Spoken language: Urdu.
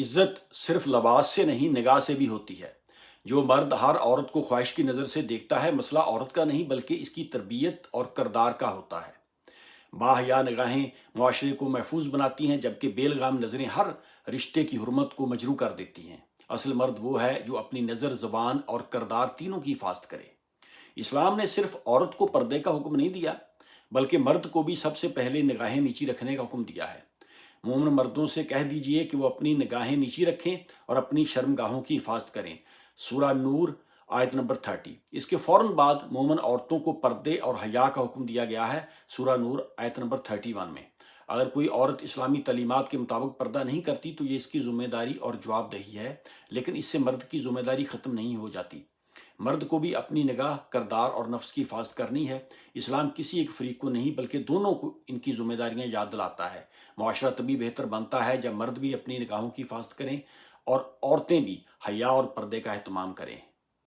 عزت صرف لباس سے نہیں نگاہ سے بھی ہوتی ہے۔ جو مرد ہر عورت کو خواہش کی نظر سے دیکھتا ہے، مسئلہ عورت کا نہیں بلکہ اس کی تربیت اور کردار کا ہوتا ہے۔ باحیا نگاہیں معاشرے کو محفوظ بناتی ہیں، جبکہ بے لگام نظریں ہر رشتے کی حرمت کو مجروح کر دیتی ہیں۔ اصل مرد وہ ہے جو اپنی نظر، زبان اور کردار تینوں کی حفاظت کرے۔ اسلام نے صرف عورت کو پردے کا حکم نہیں دیا، بلکہ مرد کو بھی سب سے پہلے نگاہیں نیچی رکھنے کا حکم دیا ہے۔ مومن مردوں سے کہہ دیجئے کہ وہ اپنی نگاہیں نیچی رکھیں اور اپنی شرمگاہوں کی حفاظت کریں۔ سورہ نور آیت نمبر 30۔ اس کے فوراً بعد مومن عورتوں کو پردے اور حیا کا حکم دیا گیا ہے، سورہ نور آیت نمبر 31 میں۔ اگر کوئی عورت اسلامی تعلیمات کے مطابق پردہ نہیں کرتی تو یہ اس کی ذمہ داری اور جواب دہی ہے، لیکن اس سے مرد کی ذمہ داری ختم نہیں ہو جاتی۔ مرد کو بھی اپنی نگاہ، کردار اور نفس کی حفاظت کرنی ہے۔ اسلام کسی ایک فریق کو نہیں بلکہ دونوں کو ان کی ذمہ داریاں یاد دلاتا ہے۔ معاشرہ تبھی بہتر بنتا ہے جب مرد بھی اپنی نگاہوں کی حفاظت کریں اور عورتیں بھی حیا اور پردے کا اہتمام کریں۔